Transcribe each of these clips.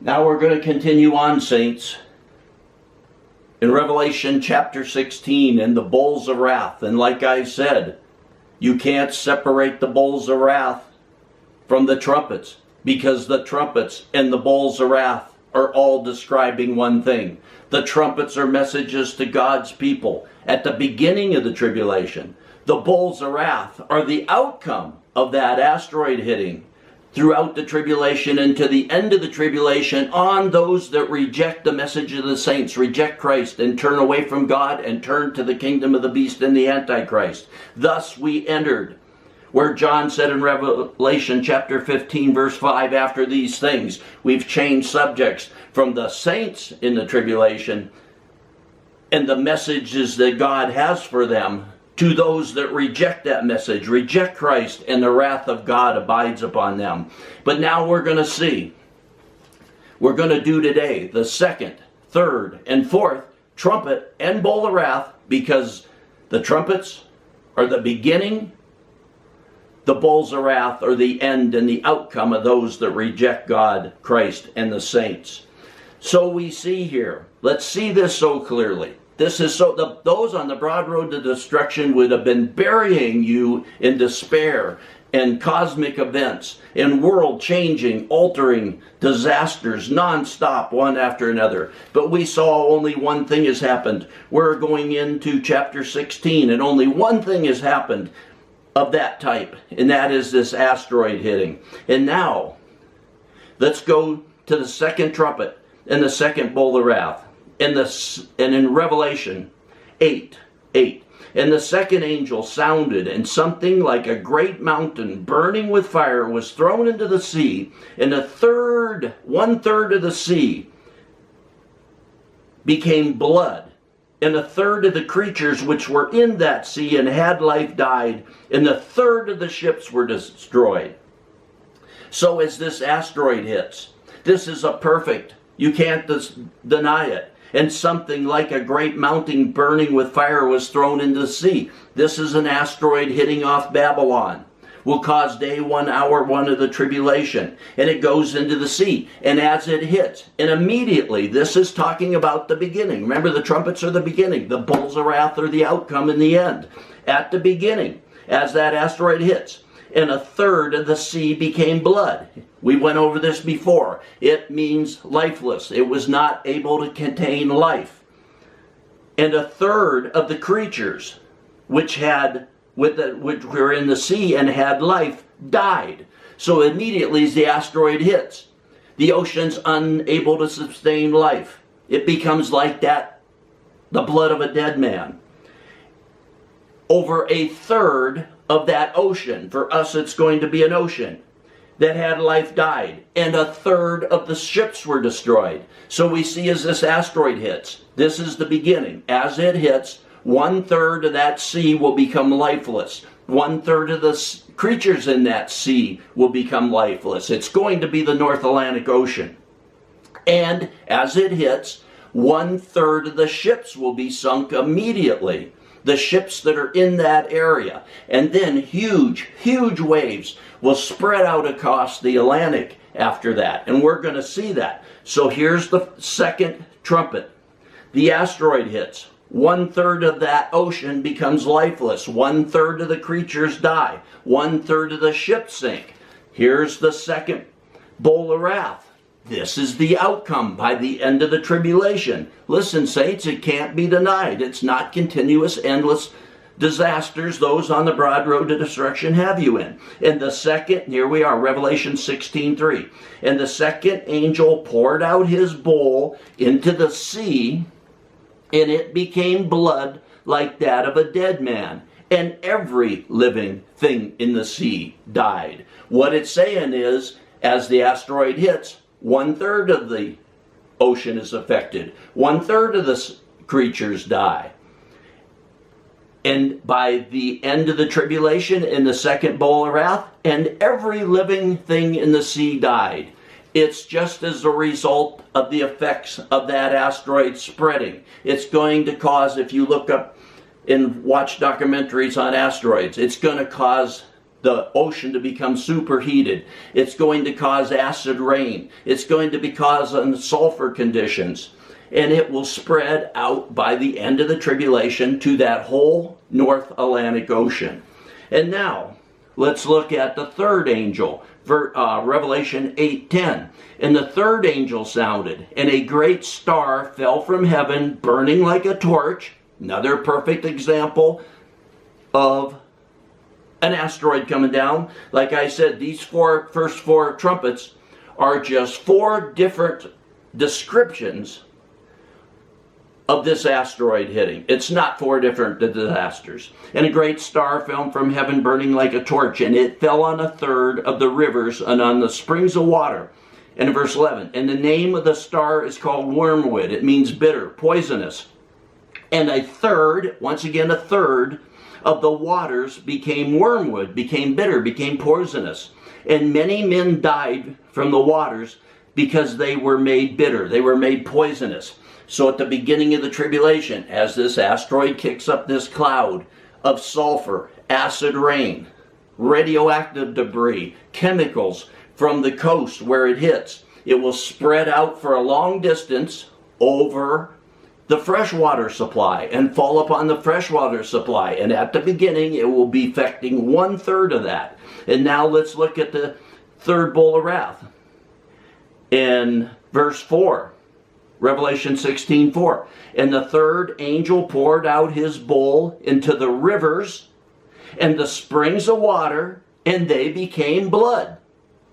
Now we're going to continue on, saints, in Revelation chapter 16 and the bowls of wrath. And like I said, you can't separate the bowls of wrath from the trumpets, because the trumpets and the bowls of wrath are all describing one thing. The trumpets are messages to God's people at the beginning of the tribulation. The bowls of wrath are the outcome of that asteroid hitting throughout the tribulation and to the end of the tribulation on those that reject the message of the saints, reject Christ, and turn away from God and turn to the kingdom of the beast and the Antichrist. Thus we entered, where John said in Revelation chapter 15 verse 5, after these things, we've changed subjects from the saints in the tribulation and the messages that God has for them to those that reject that message, reject Christ, and the wrath of God abides upon them. But now we're going to see, we're going to do today the second, third, and fourth trumpet and bowl of wrath, because the trumpets are the beginning, the bowls of wrath are the end and the outcome of those that reject God, Christ, and the saints. So we see here, let's see this so clearly. This is so, those on the broad road to destruction would have been burying you in despair and cosmic events and world-changing, altering disasters non-stop, one after another. But we saw only one thing has happened. We're going into chapter 16, and only one thing has happened of that type, and that is this asteroid hitting. And now, let's go to the second trumpet and the second bowl of wrath. And in Revelation 8, and the second angel sounded, and something like a great mountain burning with fire was thrown into the sea, and one third of the sea became blood, and a third of the creatures which were in that sea and had life died, and a third of the ships were destroyed. So as this asteroid hits, this is a perfect, you can't deny it. And something like a great mountain burning with fire was thrown into the sea. This is an asteroid hitting off Babylon. Will cause day 1, hour 1 of the tribulation. And it goes into the sea. And as it hits, and immediately, this is talking about the beginning. Remember, the trumpets are the beginning. The bowls of wrath are the outcome in the end. At the beginning, as that asteroid hits, and a third of the sea became blood. We went over this before. It means lifeless. It was not able to contain life. And a third of the creatures which were in the sea and had life died. So immediately as the asteroid hits, the ocean's unable to sustain life. It becomes like that, the blood of a dead man. Over a third of that ocean, for us it's going to be an ocean, that had life died, and a third of the ships were destroyed. So we see as this asteroid hits, this is the beginning. As it hits, 1/3 of that sea will become lifeless. 1/3 of the creatures in that sea will become lifeless. It's going to be the North Atlantic Ocean. And as it hits, 1/3 of the ships will be sunk immediately. The ships that are in that area. And then huge, huge waves will spread out across the Atlantic after that. And we're going to see that. So here's the second trumpet. The asteroid hits. 1/3 of that ocean becomes lifeless. 1/3 of the creatures die. 1/3 of the ships sink. Here's the second bowl of wrath. This is the outcome by the end of the tribulation. Listen, saints, it can't be denied. It's not continuous, endless disasters those on the broad road to destruction have you in. And the second, here we are, Revelation 16:3. And the second angel poured out his bowl into the sea, and it became blood like that of a dead man. And every living thing in the sea died. What it's saying is, as the asteroid hits, 1/3 of the ocean is affected. 1/3 of the creatures die. And by the end of the tribulation, in the second bowl of wrath, and every living thing in the sea died. It's just as a result of the effects of that asteroid spreading. It's going to cause, if you look up and watch documentaries on asteroids, it's going to cause the ocean to become superheated. It's going to cause acid rain. It's going to cause sulfur conditions. And it will spread out by the end of the tribulation to that whole North Atlantic Ocean. And now, let's look at the third angel, Revelation 8:10. And the third angel sounded, and a great star fell from heaven, burning like a torch. Another perfect example of an asteroid coming down. Like I said, these first four trumpets are just four different descriptions of this asteroid hitting. It's not four different disasters. And a great star fell from heaven, burning like a torch, and it fell on a third of the rivers and on the springs of water. And in verse 11, and the name of the star is called wormwood. It means bitter, poisonous. And a third, once again a third, of the waters became wormwood, became bitter, became poisonous. And many men died from the waters because they were made bitter. They were made poisonous. So at the beginning of the tribulation, as this asteroid kicks up this cloud of sulfur, acid rain, radioactive debris, chemicals from the coast where it hits, it will spread out for a long distance over the freshwater supply and fall upon the freshwater supply. And at the beginning, it will be affecting 1/3 of that. And now let's look at the third bowl of wrath. In verse 4, Revelation 16:4. And the third angel poured out his bowl into the rivers and the springs of water, and they became blood.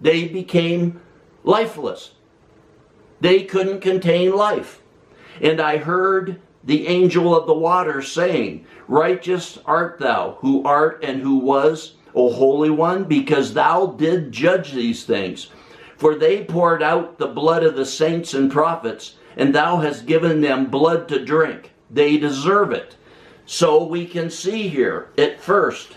They became lifeless. They couldn't contain life. And I heard the angel of the water saying, Righteous art thou, who art and who was, O Holy One, because thou did judge these things. For they poured out the blood of the saints and prophets, and thou hast given them blood to drink. They deserve it. So we can see here, at first,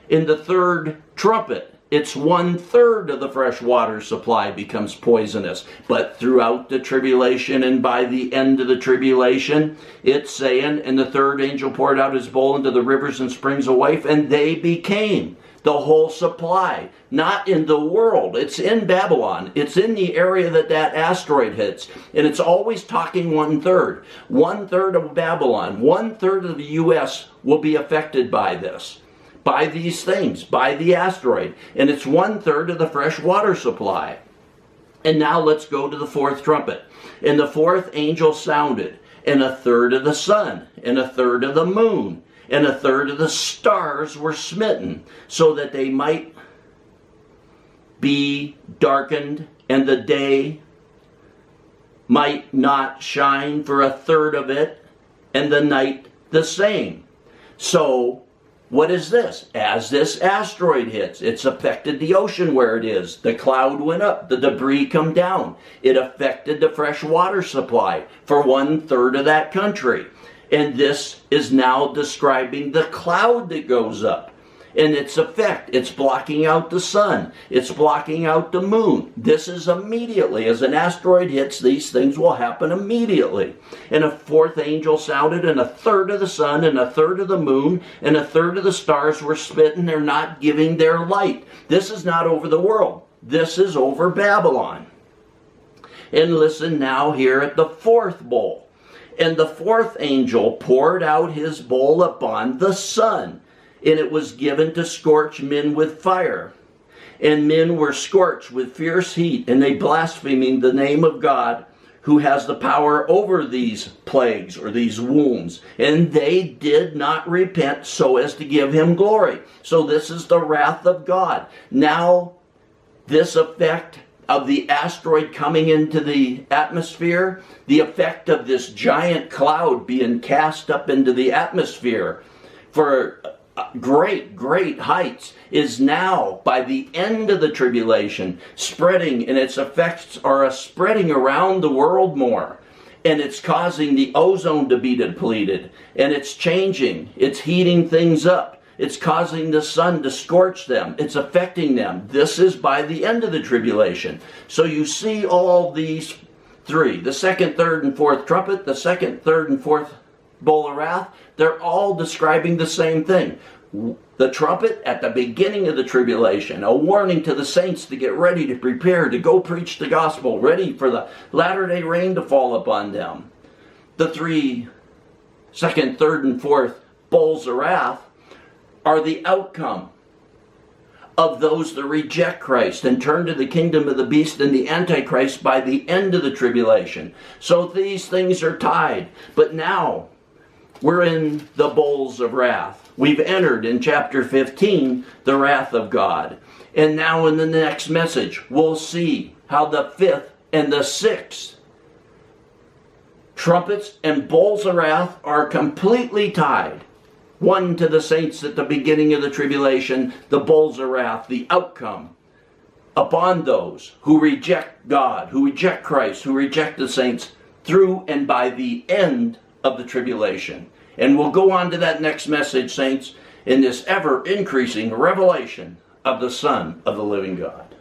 in the third trumpet, it's 1/3 of the fresh water supply becomes poisonous. But throughout the tribulation and by the end of the tribulation, it's saying, and the third angel poured out his bowl into the rivers and springs of life, and they became the whole supply. Not in the world. It's in Babylon. It's in the area that asteroid hits. And it's always talking 1/3. 1/3 of Babylon, 1/3 of the U.S. will be affected by this. By these things, by the asteroid. And it's 1/3 of the fresh water supply. And now let's go to the fourth trumpet. And the fourth angel sounded, and 1/3 of the sun, and 1/3 of the moon, and 1/3 of the stars were smitten, so that they might be darkened, and the day might not shine for 1/3 of it, and the night the same. So, what is this? As this asteroid hits, it's affected the ocean where it is. The cloud went up, the debris come down. It affected the fresh water supply for 1/3 of that country. And this is now describing the cloud that goes up. And its effect, it's blocking out the sun. It's blocking out the moon. This is immediately. As an asteroid hits, these things will happen immediately. And a fourth angel sounded, and 1/3 of the sun, and 1/3 of the moon, and 1/3 of the stars were smitten. They're not giving their light. This is not over the world. This is over Babylon. And listen now here at the fourth bowl. And the fourth angel poured out his bowl upon the sun, and it was given to scorch men with fire. And men were scorched with fierce heat, and they blaspheming the name of God, who has the power over these plagues or these wounds. And they did not repent so as to give him glory. So this is the wrath of God. Now, this effect of the asteroid coming into the atmosphere, the effect of this giant cloud being cast up into the atmosphere for great heights, is now, by the end of the tribulation, spreading, and its effects are spreading around the world more. And it's causing the ozone to be depleted. And it's changing. It's heating things up. It's causing the sun to scorch them. It's affecting them. This is by the end of the tribulation. So you see all these three. The second, third, and fourth trumpet. The second, third, and fourth bowl of wrath. They're all describing the same thing. the trumpet at the beginning of the tribulation, a warning to the saints to get ready, to prepare, to go preach the gospel, ready for the latter-day rain to fall upon them. The three, second, third, and fourth bowls of wrath are the outcome of those that reject Christ and turn to the kingdom of the beast and the Antichrist by the end of the tribulation. So these things are tied. But now we're in the bowls of wrath. We've entered in chapter 15 the wrath of God. And now in the next message, we'll see how the fifth and the sixth trumpets and bowls of wrath are completely tied. One to the saints at the beginning of the tribulation, the bowls of wrath, the outcome upon those who reject God, who reject Christ, who reject the saints through and by the end of the tribulation. And we'll go on to that next message, saints, in this ever-increasing revelation of the Son of the living God.